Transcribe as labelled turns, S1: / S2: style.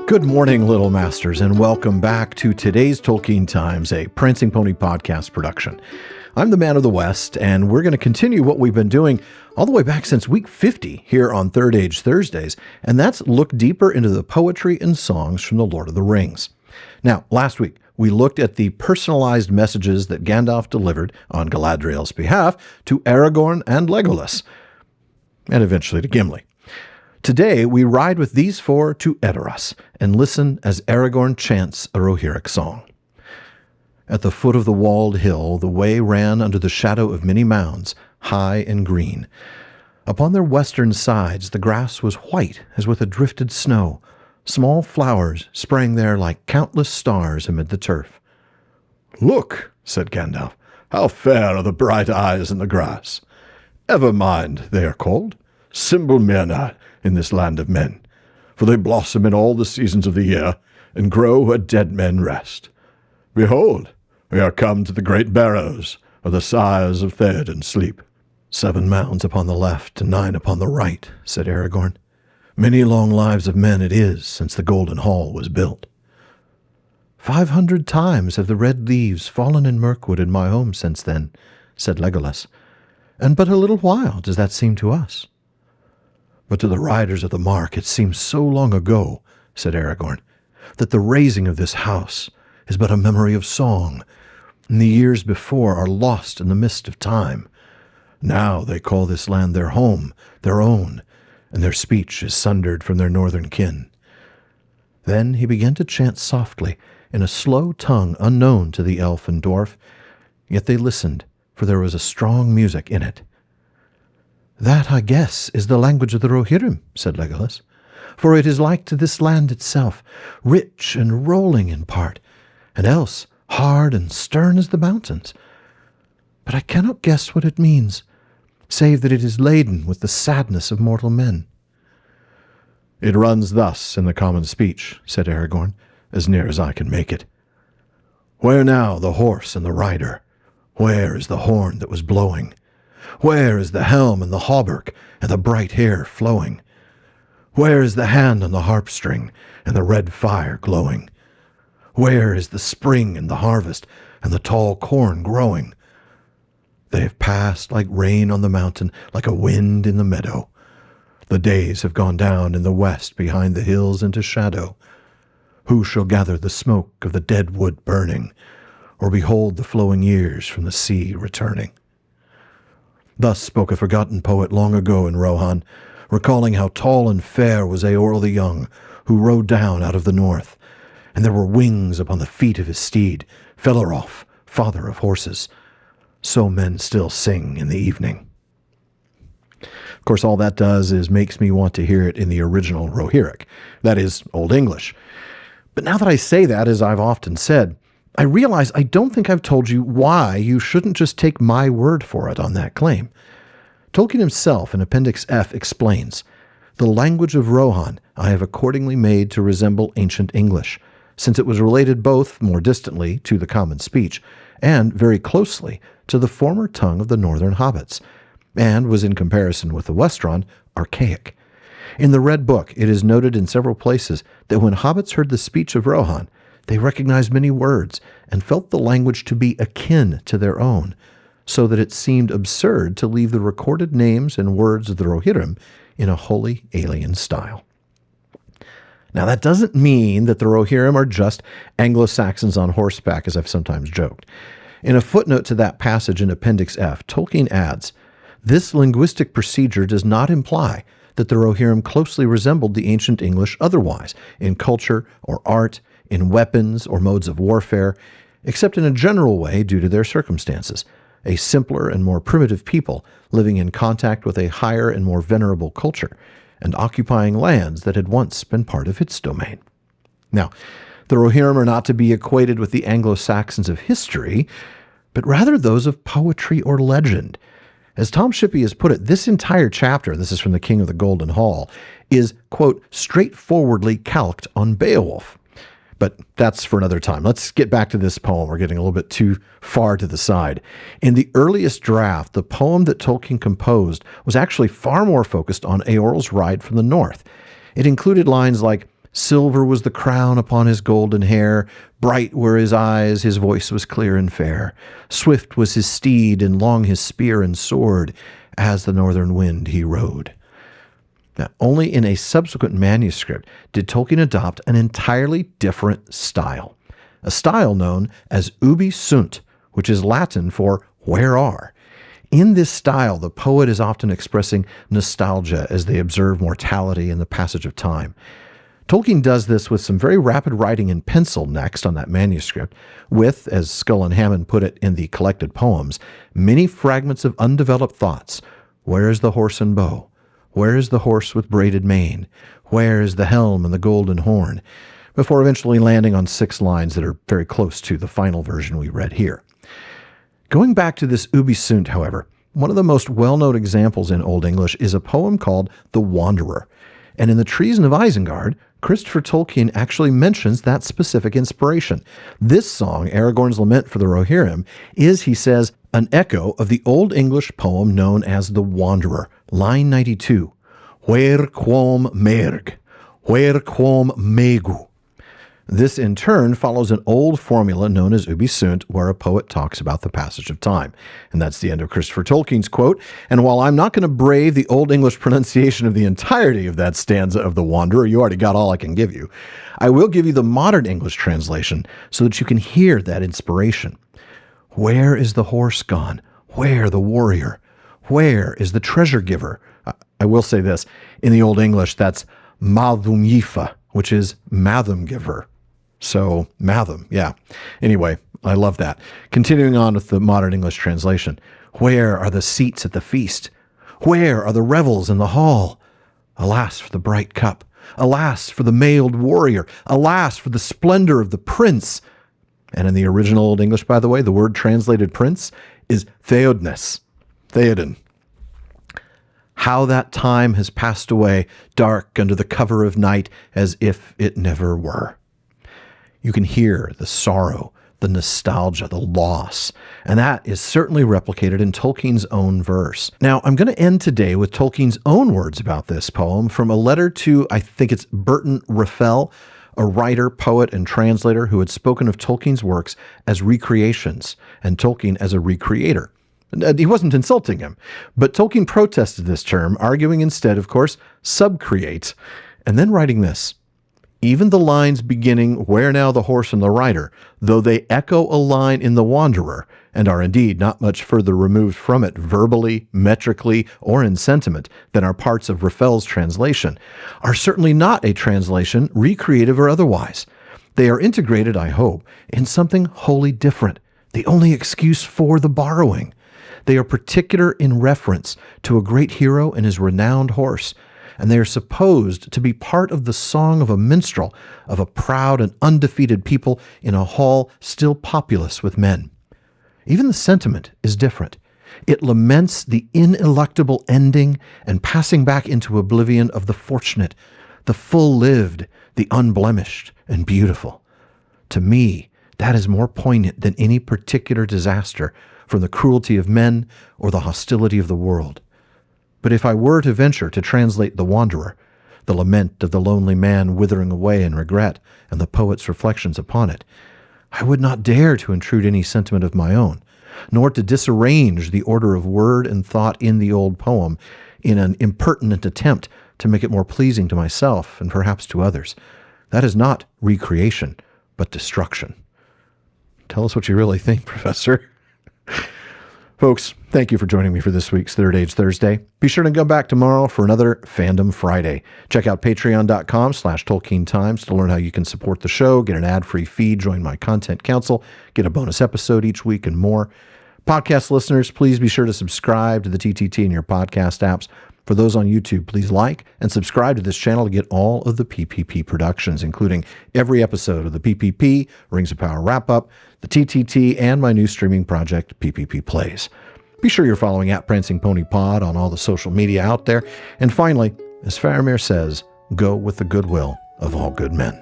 S1: Good morning, Little Masters, and welcome back to today's Tolkien Times, a Prancing Pony podcast production. I'm the Man of the West, and we're going to continue what we've been doing all the way back since week 50 here on Third Age Thursdays, and that's look deeper into the poetry and songs from the Lord of the Rings. Now, last week, we looked at the personalized messages that Gandalf delivered on Galadriel's behalf to Aragorn and Legolas, and eventually to Gimli. Today, we ride with these four to Edoras and listen as Aragorn chants a Rohirrim song. At the foot of the walled hill, the way ran under the shadow of many mounds, high and green. Upon their western sides, the grass was white as with a drifted snow. Small flowers sprang there like countless stars amid the turf. "Look," said Gandalf, "how fair are the bright eyes in the grass. Evermind, they are called, Symbol Mearg in this land of men, for they blossom in all the seasons of the year and grow where dead men rest. Behold, we are come to the great barrows, where the sires of Theoden sleep." "7 mounds upon the left and 9 upon the right," said Aragorn. "Many long lives of men it is since the Golden Hall was built." 500 times have the red leaves fallen in Mirkwood in my home since then," said Legolas. "And but a little while does that seem to us." "But to the riders of the mark it seems so long ago," said Aragorn, "that the raising of this house is but a memory of song, and the years before are lost in the mist of time. Now they call this land their home, their own, and their speech is sundered from their northern kin." Then he began to chant softly, in a slow tongue unknown to the elf and dwarf, yet they listened, for there was a strong music in it. "That, I guess, is the language of the Rohirrim," said Legolas, "for it is like to this land itself, rich and rolling in part, and else hard and stern as the mountains. But I cannot guess what it means, save that it is laden with the sadness of mortal men." "It runs thus in the common speech," said Aragorn, "as near as I can make it. Where now the horse and the rider? Where is the horn that was blowing? Where is the helm and the hauberk and the bright hair flowing? Where is the hand on the harp string and the red fire glowing? Where is the spring and the harvest and the tall corn growing? They have passed like rain on the mountain, like a wind in the meadow. The days have gone down in the west behind the hills into shadow. Who shall gather the smoke of the dead wood burning, or behold the flowing years from the sea returning?" Thus spoke a forgotten poet long ago in Rohan, recalling how tall and fair was Eorl the Young, who rode down out of the north, and there were wings upon the feet of his steed, Felarof, father of horses. So men still sing in the evening. Of course, all that does is makes me want to hear it in the original Rohirrim, that is, Old English. But now that I say that, as I've often said, I realize I don't think I've told you why you shouldn't just take my word for it on that claim. Tolkien himself in Appendix F explains, "The language of Rohan I have accordingly made to resemble ancient English, since it was related both more distantly to the common speech and very closely to the former tongue of the northern hobbits, and was in comparison with the Westron archaic. In the Red Book it is noted in several places that when hobbits heard the speech of Rohan, they recognized many words and felt the language to be akin to their own, so that it seemed absurd to leave the recorded names and words of the Rohirrim in a wholly alien style." Now, that doesn't mean that the Rohirrim are just Anglo-Saxons on horseback, as I've sometimes joked. In a footnote to that passage in Appendix F, Tolkien adds, "This linguistic procedure does not imply that the Rohirrim closely resembled the ancient English otherwise, in culture or art, in weapons or modes of warfare, except in a general way due to their circumstances, a simpler and more primitive people living in contact with a higher and more venerable culture, and occupying lands that had once been part of its domain." Now, the Rohirrim are not to be equated with the Anglo-Saxons of history, but rather those of poetry or legend. As Tom Shippey has put it, this entire chapter, this is from The King of the Golden Hall, is, quote, straightforwardly calqued on Beowulf. But that's for another time. Let's get back to this poem. We're getting a little bit too far to the side. In the earliest draft, the poem that Tolkien composed was actually far more focused on Eorl's ride from the north. It included lines like, Silver was the crown upon his golden hair, bright were his eyes, his voice was clear and fair. Swift was his steed, and long his spear and sword, as the northern wind he rode. Now, only in a subsequent manuscript did Tolkien adopt an entirely different style, a style known as ubi sunt, which is Latin for where are. In this style, the poet is often expressing nostalgia as they observe mortality and the passage of time. Tolkien does this with some very rapid writing in pencil next on that manuscript, with, as Skull and Hammond put it in the collected poems, many fragments of undeveloped thoughts. Where is the horse and bow? Where is the horse with braided mane? Where is the helm and the golden horn? Before eventually landing on 6 lines that are very close to the final version we read here. Going back to this ubi sunt, however, one of the most well-known examples in Old English is a poem called The Wanderer. And in the Treason of Isengard, Christopher Tolkien actually mentions that specific inspiration. This song, Aragorn's Lament for the Rohirrim, is, he says, an echo of the Old English poem known as The Wanderer, line 92. Hwær Cwom Mearg, Hwær Cwom Mearg. This, in turn, follows an old formula known as ubi sunt, where a poet talks about the passage of time. And that's the end of Christopher Tolkien's quote. And while I'm not going to brave the Old English pronunciation of the entirety of that stanza of The Wanderer, you already got all I can give you, I will give you the modern English translation so that you can hear that inspiration. Where is the horse gone? Where the warrior? Where is the treasure giver? I will say this. In the Old English, that's Madhumyifa, which is Matham giver. So, Matham, yeah. Anyway, I love that. Continuing on with the modern English translation. Where are the seats at the feast? Where are the revels in the hall? Alas for the bright cup. Alas for the mailed warrior. Alas for the splendor of the prince. And in the original Old English, by the way, the word translated prince is Theodnes. Theoden. How that time has passed away, dark under the cover of night, as if it never were. You can hear the sorrow, the nostalgia, the loss, and that is certainly replicated in Tolkien's own verse. Now, I'm going to end today with Tolkien's own words about this poem from a letter to, I think it's Burton Raffel, a writer, poet, and translator who had spoken of Tolkien's works as recreations and Tolkien as a recreator. He wasn't insulting him, but Tolkien protested this term, arguing instead, of course, subcreate, and then writing this. Even the lines beginning, where now the horse and the rider, though they echo a line in The Wanderer, and are indeed not much further removed from it verbally, metrically, or in sentiment than are parts of Raffel's translation, are certainly not a translation, recreative or otherwise. They are integrated, I hope, in something wholly different, the only excuse for the borrowing. They are particular in reference to a great hero and his renowned horse, and they are supposed to be part of the song of a minstrel of a proud and undefeated people in a hall still populous with men. Even the sentiment is different. It laments the ineluctable ending and passing back into oblivion of the fortunate, the full-lived, the unblemished and beautiful. To me, that is more poignant than any particular disaster from the cruelty of men or the hostility of the world. But if I were to venture to translate The Wanderer, the lament of the lonely man withering away in regret, and the poet's reflections upon it, I would not dare to intrude any sentiment of my own, nor to disarrange the order of word and thought in the old poem in an impertinent attempt to make it more pleasing to myself and perhaps to others. That is not recreation, but destruction. Tell us what you really think, Professor. Folks, thank you for joining me for this week's Third Age Thursday. Be sure to come back tomorrow for another Fandom Friday. Check out patreon.com/Tolkien Times to learn how you can support the show, get an ad-free feed, join my content council, get a bonus episode each week, and more. Podcast listeners, please be sure to subscribe to the TTT in your podcast apps. For those on YouTube, please like and subscribe to this channel to get all of the PPP productions, including every episode of the PPP, Rings of Power Wrap-Up, the TTT, and my new streaming project, PPP Plays. Be sure you're following @PrancingPonyPod on all the social media out there. And finally, as Faramir says, go with the goodwill of all good men.